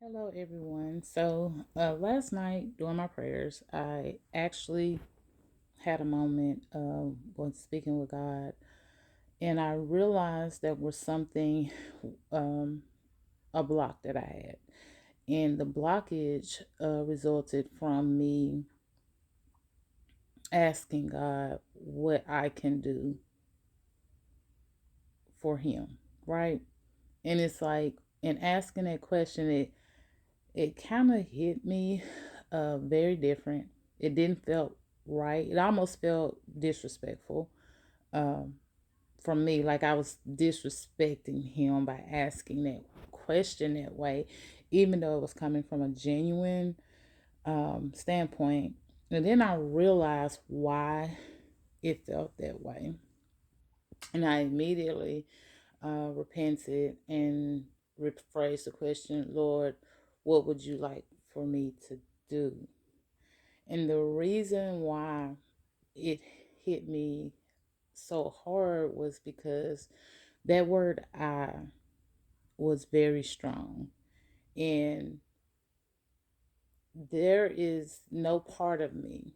Hello, everyone. Last night during my prayers, I actually had a moment when speaking with God, and I realized there was something, um, a block that I had. And the blockage resulted from me asking God what I can do for Him, right? And it's like, in asking that question, it kind of hit me very different. It didn't felt right. It almost felt disrespectful um, from me, like I was disrespecting him by asking that question that way, even though it was coming from a genuine standpoint. And then I realized why it felt that way. And I immediately repented and rephrased the question, Lord, what would you like for me to do? And the reason why it hit me so hard was because that word I was very strong. And there is no part of me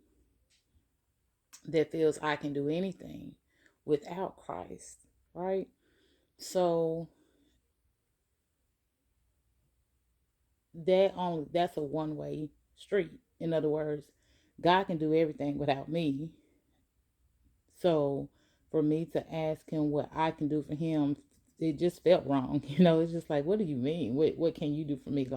that feels I can do anything without Christ, right? So that's a one way street. In other words, God can do everything without me. So for me to ask him what I can do for him, it just felt wrong. It's just like, what do you mean? What can you do for me?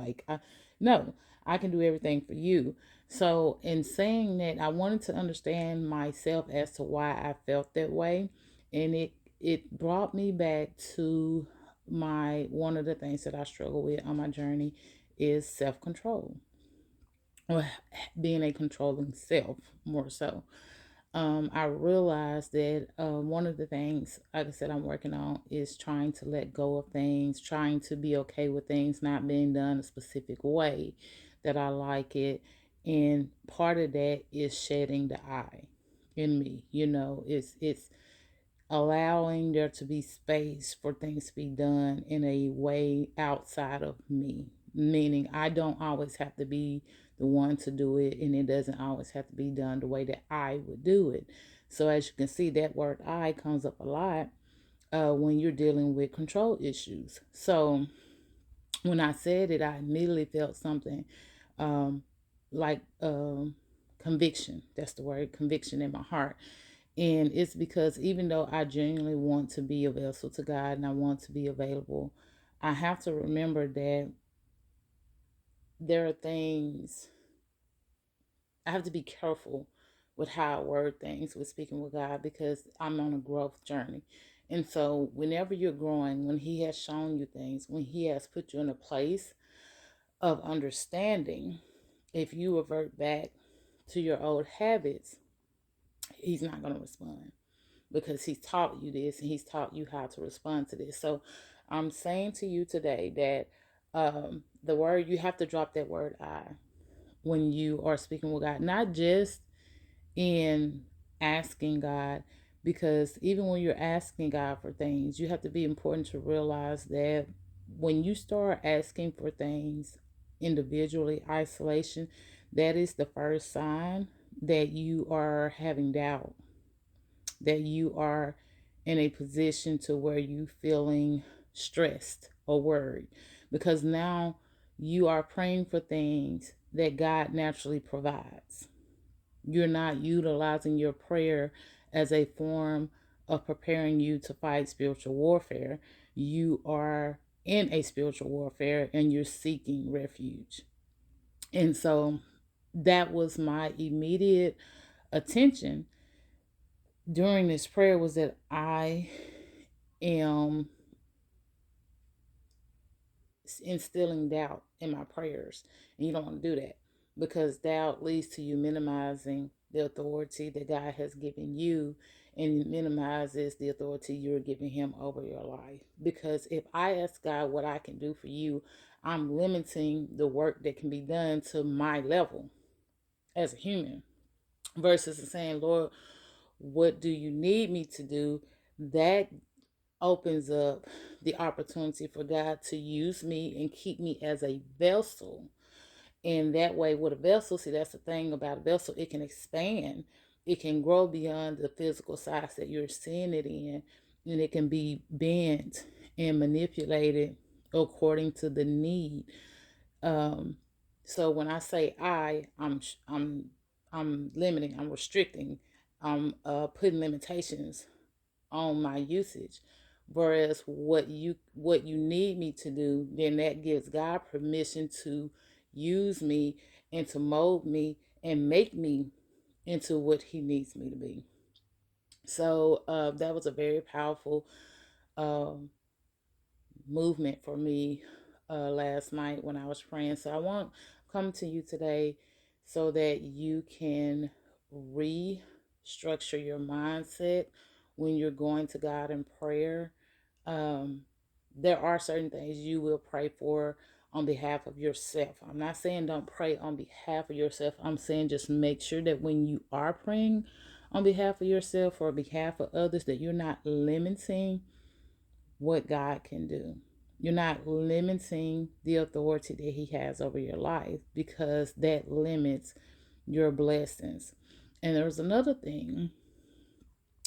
No, I can do everything for you. So in saying that, I wanted to understand myself as to why I felt that way, and it brought me back to my one of the things that I struggle with on my journey is self control, or being a controlling self more so. I realized that one of the things, like I said, I'm working on is trying to let go of things, trying to be okay with things not being done a specific way that I like it. And part of that is shedding the I in me. It's allowing there to be space for things to be done in a way outside of me. Meaning, I don't always have to be the one to do it, and it doesn't always have to be done the way that I would do it. So, as you can see, that word I comes up a lot when you're dealing with control issues. So, when I said it, I immediately felt something um, like conviction. That's the word, conviction in my heart. And it's because even though I genuinely want to be a vessel to God and I want to be available, I have to remember that there are things, I have to be careful with how I word things with speaking with God because I'm on a growth journey. And so, whenever you're growing, when He has shown you things, when He has put you in a place of understanding, if you revert back to your old habits, He's not going to respond, because he's taught you this and he's taught you how to respond to this. So I'm saying to you today that the word, you have to drop that word I when you are speaking with God, not just in asking God, because even when you're asking God for things, you have to be important to realize that when you start asking for things individually, isolation, that is the first sign that you are having doubt, that you are in a position to where you feeling stressed or worried, because now you are praying for things that God naturally provides. You're not utilizing your prayer as a form of preparing you to fight spiritual warfare. You are in a spiritual warfare and you're seeking refuge. And so that was my immediate attention during this prayer, was that I am instilling doubt in my prayers. And you don't want to do that, because doubt leads to you minimizing the authority that God has given you, and minimizes the authority you're giving Him over your life. Because if I ask God what I can do for you, I'm limiting the work that can be done to my level as a human, versus saying, Lord, what do you need me to do? That opens up the opportunity for God to use me and keep me as a vessel. And that way, with a vessel, see, that's the thing about a vessel, it can expand, it can grow beyond the physical size that you're seeing it in, and it can be bent and manipulated according to the need. Um, so when I say I'm limiting, I'm restricting, I'm putting limitations on my usage. Whereas what you need me to do, then that gives God permission to use me and to mold me and make me into what He needs me to be. So that was a very powerful um, movement for me last night when I was praying. So I want to come to you today so that you can restructure your mindset when you're going to God in prayer. Um, there are certain things you will pray for on behalf of yourself. I'm not saying don't pray on behalf of yourself. I'm saying just make sure that when you are praying on behalf of yourself or behalf of others, that you're not limiting what God can do. You're not limiting the authority that He has over your life, because that limits your blessings. And there was another thing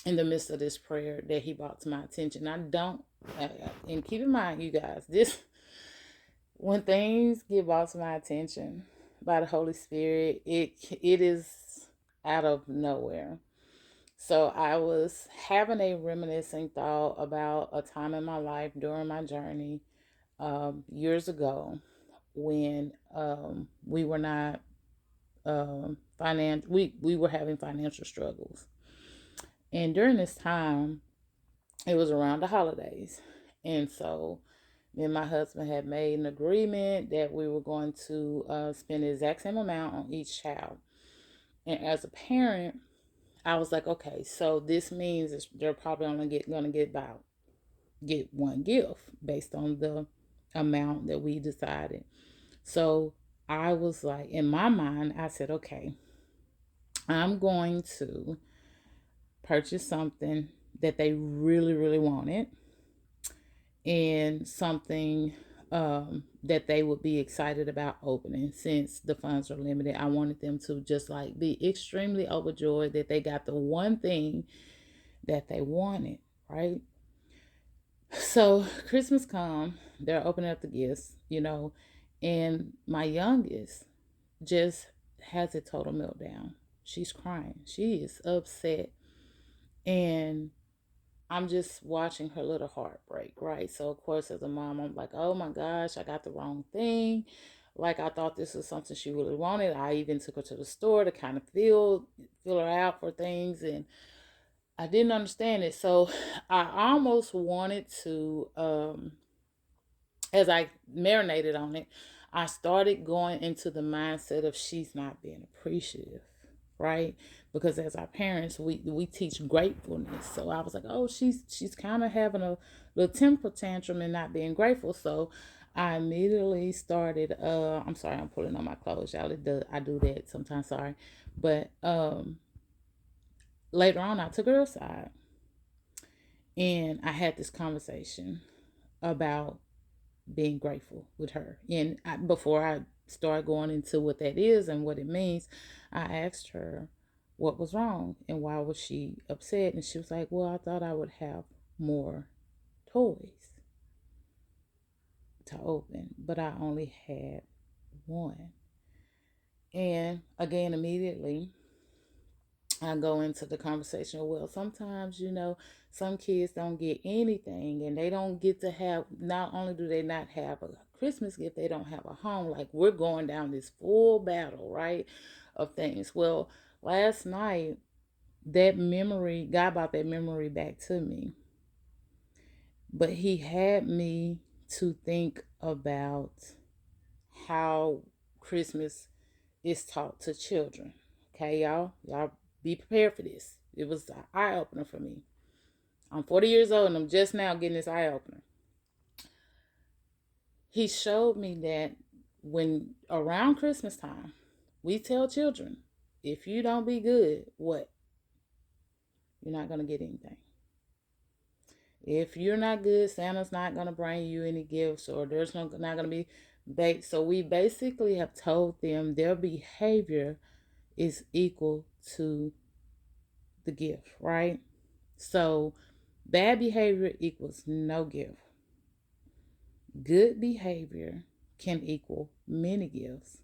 in the midst of this prayer that He brought to my attention. I don't, and keep in mind, you guys, this, when things get brought to my attention by the Holy Spirit, it is out of nowhere. So I was having a reminiscing thought about a time in my life during my journey years ago when we were not we were having financial struggles. And during this time, it was around the holidays. And so me and my husband had made an agreement that we were going to spend the exact same amount on each child. And as a parent, I was like, okay, so this means they're probably only gonna get one gift based on the amount that we decided. So I was like, in my mind, I said, okay, I'm going to purchase something that they really, really wanted, and something that they would be excited about opening. Since the funds are limited, I wanted them to just like be extremely overjoyed that they got the one thing that they wanted, right? So Christmas come, they're opening up the gifts, and my youngest just has a total meltdown. She's crying. She is upset. And I'm just watching her little heart break, right? So, of course, as a mom, I'm like, oh my gosh, I got the wrong thing. Like, I thought this was something she really wanted. I even took her to the store to kind of feel her out for things. And I didn't understand it. So, I almost wanted to, as I marinated on it, I started going into the mindset of she's not being appreciative, right? Because as our parents, we teach gratefulness. So I was like, oh, she's kind of having a little temper tantrum and not being grateful. So I immediately started. I'm sorry, I'm pulling on my clothes, y'all. I do that sometimes. Sorry, but later on, I took her aside and I had this conversation about being grateful with her. And before I start going into what that is and what it means, I asked her what was wrong and why was she upset. And she was like, well, I thought I would have more toys to open, but I only had one. And again, immediately I go into the conversation. Well, sometimes, some kids don't get anything, and they don't get to have, not only do they not have a Christmas gift, they don't have a home. Like, we're going down this full battle, right, of things. Well, last night, that memory, God brought that memory back to me. But He had me to think about how Christmas is taught to children. Okay, y'all? Y'all be prepared for this. It was an eye opener for me. I'm 40 years old and I'm just now getting this eye opener. He showed me that when around Christmas time, we tell children, if you don't be good, what? You're not going to get anything. If you're not good, Santa's not going to bring you any gifts, or there's not going to be baked. So we basically have told them their behavior is equal to the gift, right? So bad behavior equals no gift. Good behavior can equal many gifts.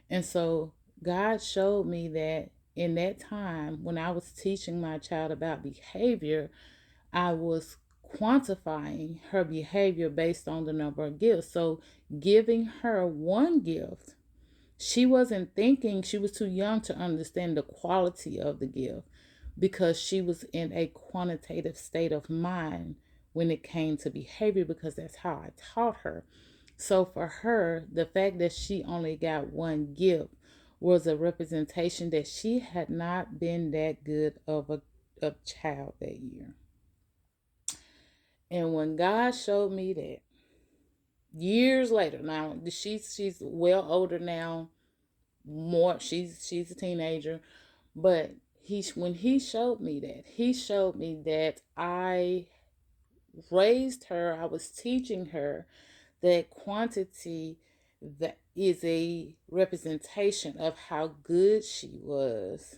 And so God showed me that in that time when I was teaching my child about behavior, I was quantifying her behavior based on the number of gifts. So giving her one gift, she wasn't thinking, she was too young to understand the quality of the gift because she was in a quantitative state of mind when it came to behavior, because that's how I taught her. So for her, the fact that she only got one gift was a representation that she had not been that good of a child that year. And when God showed me that years later, now she's well older now, more she's a teenager, but when he showed me that, he showed me that I raised her, I was teaching her that quantity that is a representation of how good she was.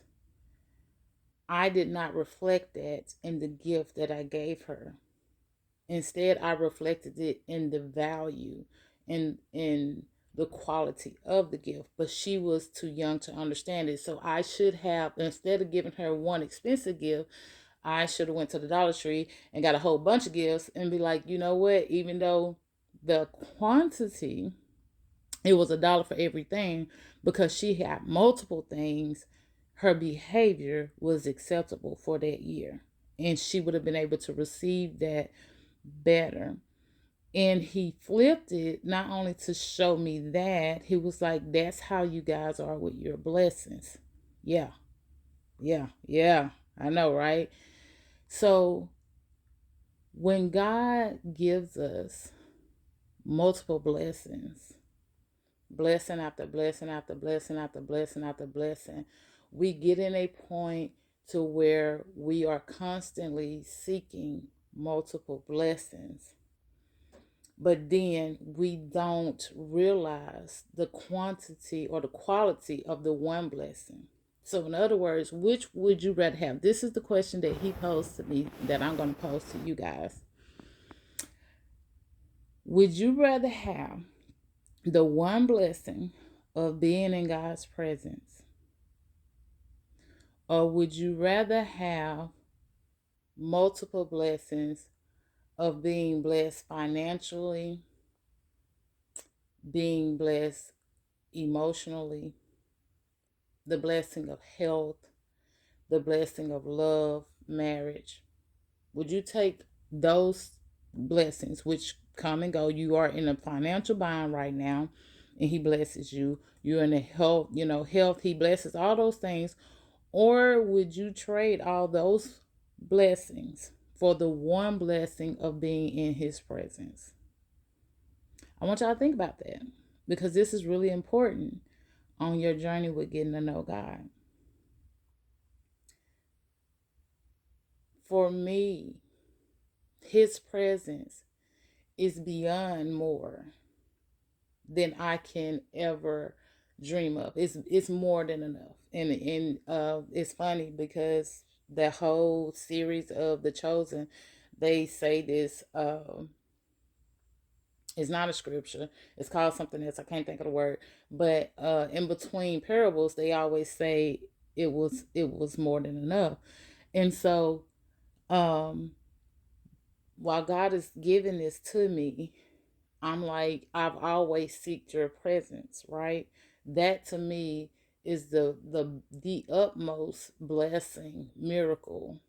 I did not reflect that in the gift that I gave her. Instead, I reflected it in the value and in the quality of the gift. But she was too young to understand it. So I should have, instead of giving her one expensive gift, I should have went to the Dollar Tree and got a whole bunch of gifts and be like, you know what? Even though the quantity, it was $1 for everything, because she had multiple things, her behavior was acceptable for that year. And she would have been able to receive that better. And he flipped it not only to show me that, he was like, that's how you guys are with your blessings. Yeah, yeah. I know, right? So when God gives us multiple blessings, blessing after blessing after blessing after blessing after blessing, we get in a point to where we are constantly seeking multiple blessings, but then we don't realize the quantity or the quality of the one blessing. So, in other words, which would you rather have? This is the question that he posed to me that I'm going to pose to you guys. Would you rather have the one blessing of being in God's presence, or would you rather have multiple blessings of being blessed financially, being blessed emotionally, the blessing of health, the blessing of love, marriage? Would you take those blessings, which come and go? You are in a financial bind right now, and he blesses you. You're in a health, health, he blesses all those things. Or would you trade all those blessings for the one blessing of being in his presence? I want y'all to think about that, because this is really important on your journey with getting to know God. For me, his presence is beyond more than I can ever dream of. It's more than enough. And it's funny because the whole series of The Chosen, they say this it's not a scripture. It's called something else. I can't think of the word. But in between parables, they always say it was more than enough. And so um while God is giving this to me, I'm like, I've always seeked your presence, right? That to me is the utmost blessing, miracle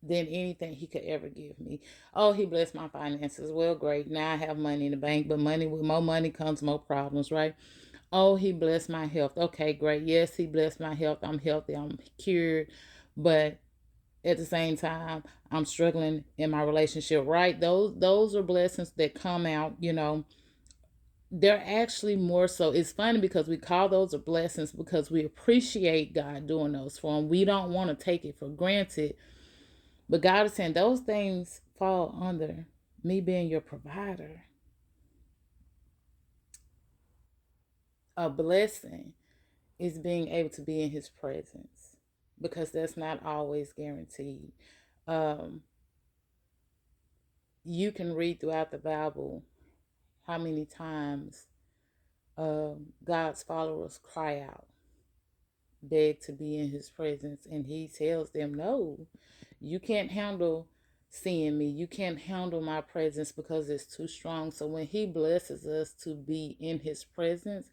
than anything he could ever give me. Oh, he blessed my finances. Well, great. Now I have money in the bank, but money, with more money comes more problems, right? Oh, he blessed my health. Okay, great. Yes, he blessed my health. I'm healthy. I'm cured. But at the same time, I'm struggling in my relationship, right? Those are blessings that come out. They're actually more so. It's funny because we call those a blessings because we appreciate God doing those for them. We don't want to take it for granted. But God is saying those things fall under me being your provider. A blessing is being able to be in his presence, because that's not always guaranteed. Um, you can read throughout the Bible how many times God's followers cry out, beg to be in his presence, and he tells them, no, you can't handle seeing me. You can't handle my presence because it's too strong. So when he blesses us to be in his presence,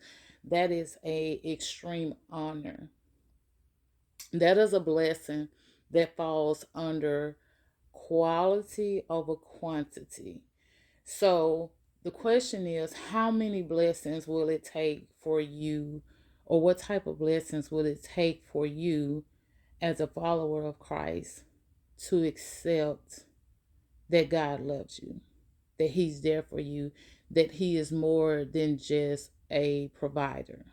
that is a extreme honor. That is a blessing that falls under quality over quantity. So the question is, how many blessings will it take for you, or what type of blessings will it take for you as a follower of Christ to accept that God loves you, that he's there for you, that he is more than just a provider?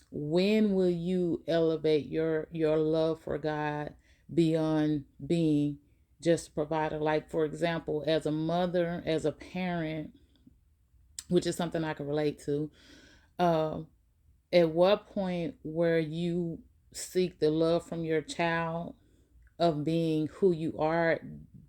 When will you elevate your love for God beyond being just a provider? Like, for example, as a mother, as a parent, which is something I can relate to, uh, at what point where you seek the love from your child of being who you are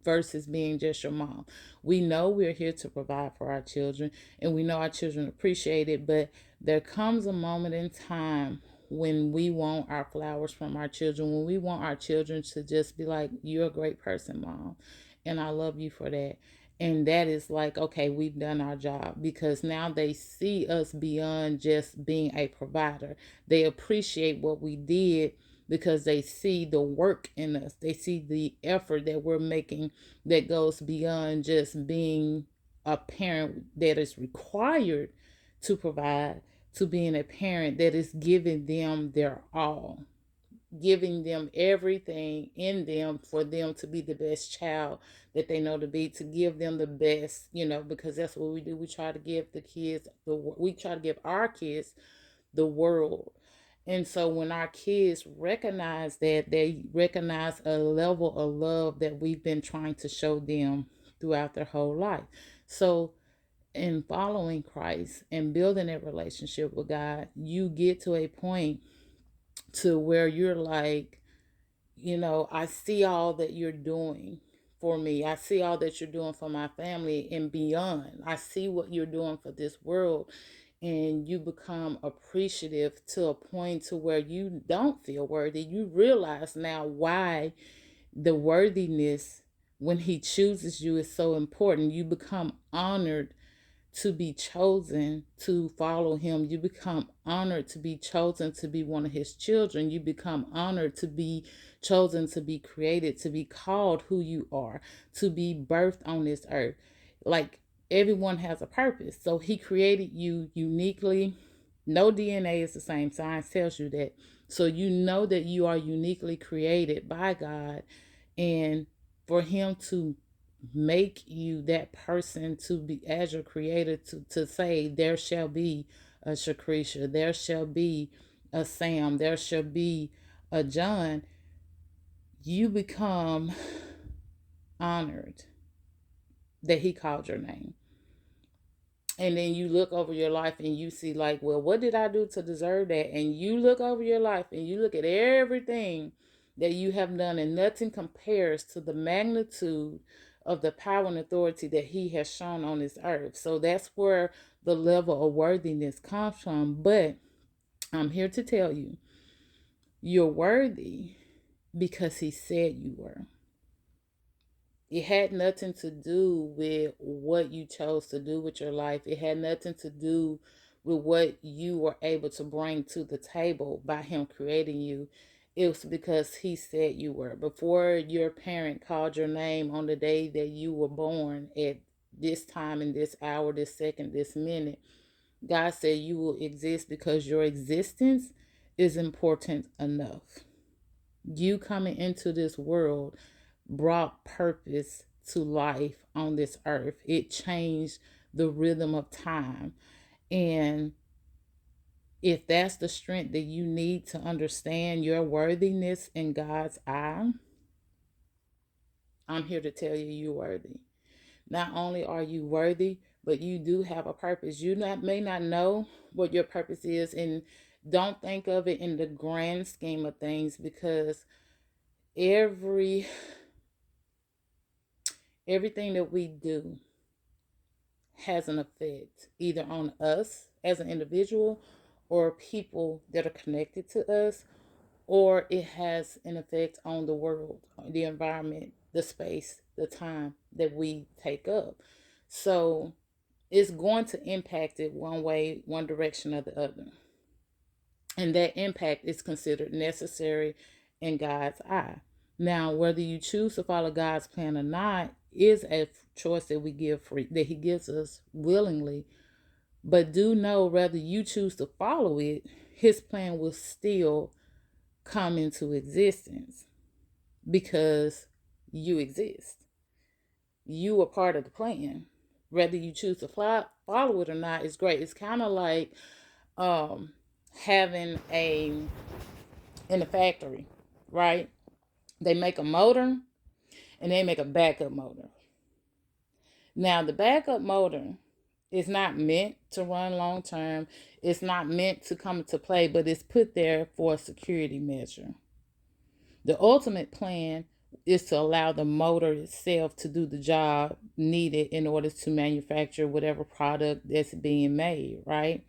versus being just your mom? We know we're here to provide for our children, and we know our children appreciate it, but there comes a moment in time when we want our flowers from our children, when we want our children to just be like, you're a great person, mom, and I love you for that. And that is like, okay, we've done our job, because now they see us beyond just being a provider. They appreciate what we did because they see the work in us. They see the effort that we're making that goes beyond just being a parent that is required to provide, to being a parent that is giving them their all, giving them everything in them for them to be the best child that they know to be, to give them the best, because that's what we do. We try to give the kids we try to give our kids the world. And so when our kids recognize that, they recognize a level of love that we've been trying to show them throughout their whole life. So in following Christ and building a relationship with God, you get to a point to where you're like, I see all that you're doing for me. I see all that you're doing for my family and beyond. I see what you're doing for this world. And you become appreciative to a point to where you don't feel worthy. You realize now why the worthiness, when he chooses you, is so important. You become honored to be chosen to follow him. You become honored to be chosen to be one of his children. You become honored to be chosen to be created, to be called who you are, to be birthed on this earth. Like, everyone has a purpose. So he created you uniquely. No DNA is the same. Science tells you that. So you know that you are uniquely created by God. And for him to make you that person, to be as your creator, to say there shall be a Shakrisha, there shall be a Sam, there shall be a John, you become honored that he called your name. And then you look over your life and you see, like, well, what did I do to deserve that? And you look over your life and you look at everything that you have done, and nothing compares to the magnitude of the power and authority that he has shown on this earth. So that's where the level of worthiness comes from. But I'm here to tell you, you're worthy because he said you were. It had nothing to do with what you chose to do with your life. It had nothing to do with what you were able to bring to the table by him creating you. It was because he said you were. Before your parent called your name on the day that you were born, at this time, in this hour, this second, this minute, God said you will exist because your existence is important enough. You coming into this world brought purpose to life on this earth. It changed the rhythm of time. And if that's the strength that you need to understand your worthiness in God's eye, I'm here to tell you you're worthy. Not only are you worthy, but you do have a purpose. May not know what your purpose is, and don't think of it in the grand scheme of things, because every everything that we do has an effect either on us as an individual or people that are connected to us, or it has an effect on the world, the environment, the space, the time that we take up. So it's going to impact it one way, one direction or the other. And that impact is considered necessary in God's eye. Now, whether you choose to follow God's plan or not is a choice that we give free, that He gives us willingly. But do know, whether you choose to follow it, His plan will still come into existence because you exist. You are part of the plan. Whether you choose to follow it or not is great. It's kind of like um, having in a factory, right? They make a motor and they make a backup motor. Now, the backup motor is not meant to run long term. It's not meant to come into play, but it's put there for a security measure. The ultimate plan is to allow the motor itself to do the job needed in order to manufacture whatever product that's being made, right?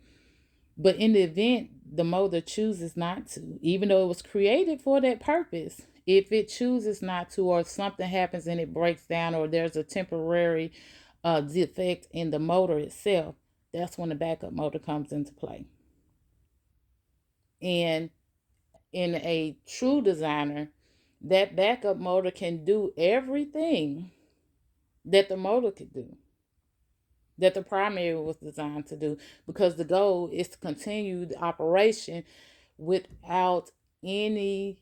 But in the event the motor chooses not to, even though it was created for that purpose, if it chooses not to, or something happens and it breaks down, or there's a temporary defect in the motor itself, that's when the backup motor comes into play. And in a true designer, that backup motor can do everything that the motor could do, that the primary was designed to do, because the goal is to continue the operation without any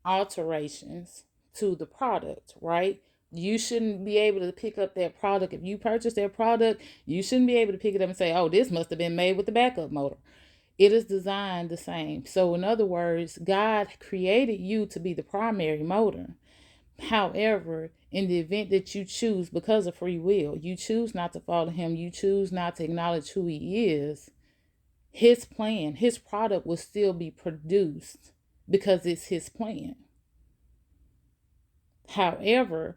alterations to the product, right? You shouldn't be able to pick up that product. If you purchase that product, you shouldn't be able to pick it up and say, oh, this must have been made with the backup motor. It is designed the same. So, in other words, God created you to be the primary motor. However, in the event that you choose, because of free will, you choose not to follow Him, you choose not to acknowledge who He is, His plan, His product will still be produced because it's His plan. However,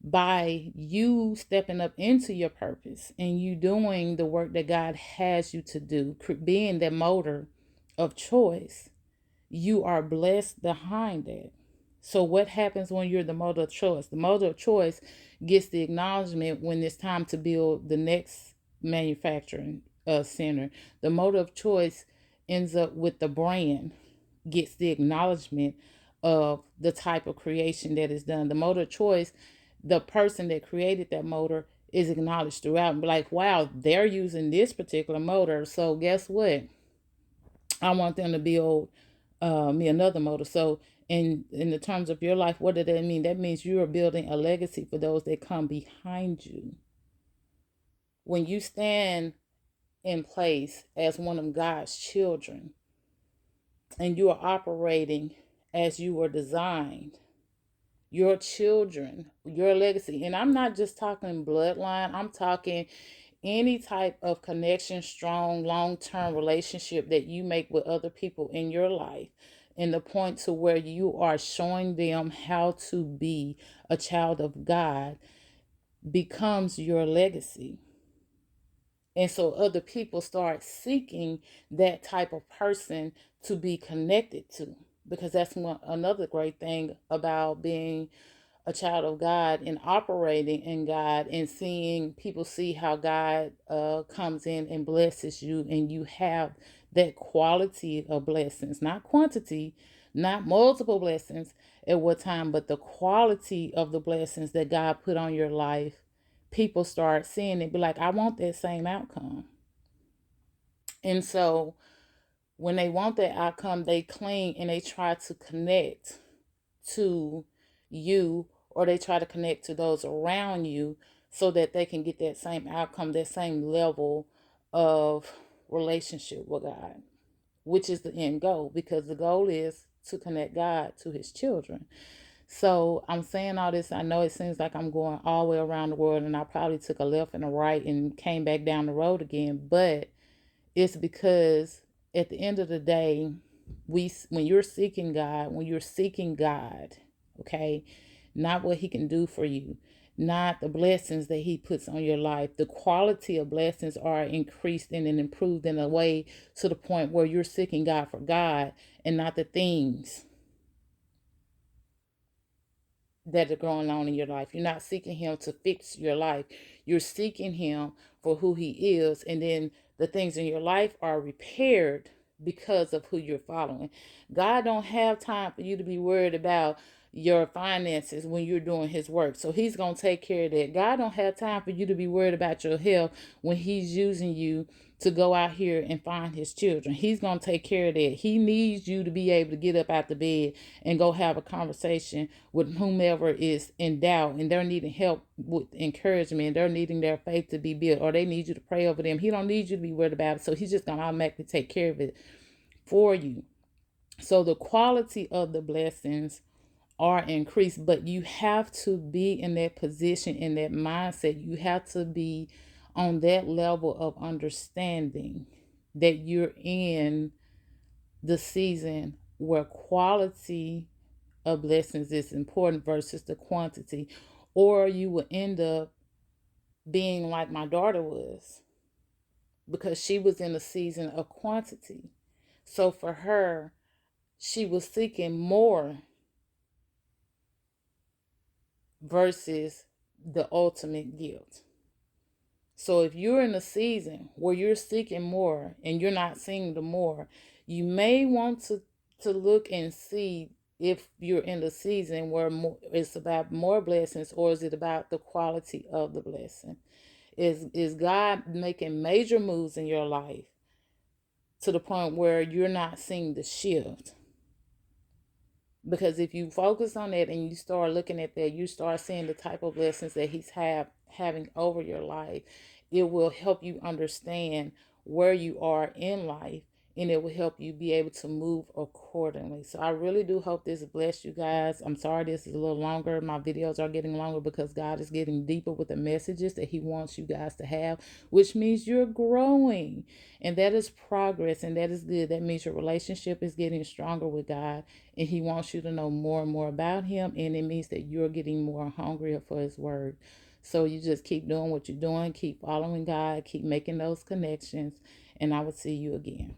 by you stepping up into your purpose and you doing the work that God has you to do, being the motor of choice, you are blessed behind that. So what happens when you're the motor of choice? The motor of choice gets the acknowledgement when it's time to build the next manufacturing center. The motor of choice ends up with the brand, gets the acknowledgement of the type of creation that is done. The motor of choice, the person that created that motor is acknowledged throughout and be like, wow, they're using this particular motor. So guess what? I want them to build me another motor. So in the terms of your life, what does that mean? That means you are building a legacy for those that come behind you. When you stand in place as one of God's children and you are operating as you were designed, your children, your legacy, and I'm not just talking bloodline, I'm talking any type of connection, strong, long term relationship that you make with other people in your life, in the point to where you are showing them how to be a child of God, becomes your legacy. And so other people start seeking that type of person to be connected to, because that's another great thing about being a child of God and operating in God and seeing people see how God comes in and blesses you, and you have that quality of blessings, not quantity, not multiple blessings at what time, but the quality of the blessings that God put on your life. People start seeing it, be like, I want that same outcome. And so when they want that outcome, they cling and they try to connect to you, or they try to connect to those around you so that they can get that same outcome, that same level of relationship with God, which is the end goal, because the goal is to connect God to His children. So I'm saying all this. I know it seems like I'm going all the way around the world, and I probably took a left and a right and came back down the road again. But it's because at the end of the day, when you're seeking God, okay, not what He can do for you, not the blessings that He puts on your life. The quality of blessings are increased and improved in a way to the point where you're seeking God for God and not the things that are going on in your life. You're not seeking Him to fix your life. You're seeking Him for who He is. And then the things in your life are repaired because of who you're following. God don't have time for you to be worried about your finances when you're doing His work. So He's going to take care of that. God don't have time for you to be worried about your health when He's using you to go out here and find His children. He's going to take care of that. He needs you to be able to get up out the bed and go have a conversation with whomever is in doubt and they're needing help with encouragement. They're needing their faith to be built, or they need you to pray over them. He don't need you to be worried about it. So He's just going to automatically take care of it for you. So the quality of the blessings are increased, but you have to be in that position, in that mindset. You have to be on that level of understanding that you're in the season where quality of blessings is important versus the quantity, or you will end up being like my daughter was, because she was in a season of quantity. So for her, she was seeking more versus the ultimate gift. So if you're in a season where you're seeking more and you're not seeing the more, you may want to look and see if you're in the season where more, it's about more blessings, or is it about the quality of the blessing? Is God making major moves in your life to the point where you're not seeing the shift? Because if you focus on that and you start looking at that, you start seeing the type of blessings that He's having over your life. It will help you understand where you are in life, and it will help you be able to move accordingly. So I really do hope this bless you guys. I'm sorry this is a little longer. My videos are getting longer because God is getting deeper with the messages that He wants you guys to have, which means you're growing. And that is progress, and that is good. That means your relationship is getting stronger with God, and He wants you to know more and more about Him, and it means that you're getting more hungrier for His word. So you just keep doing what you're doing, keep following God, keep making those connections, and I will see you again.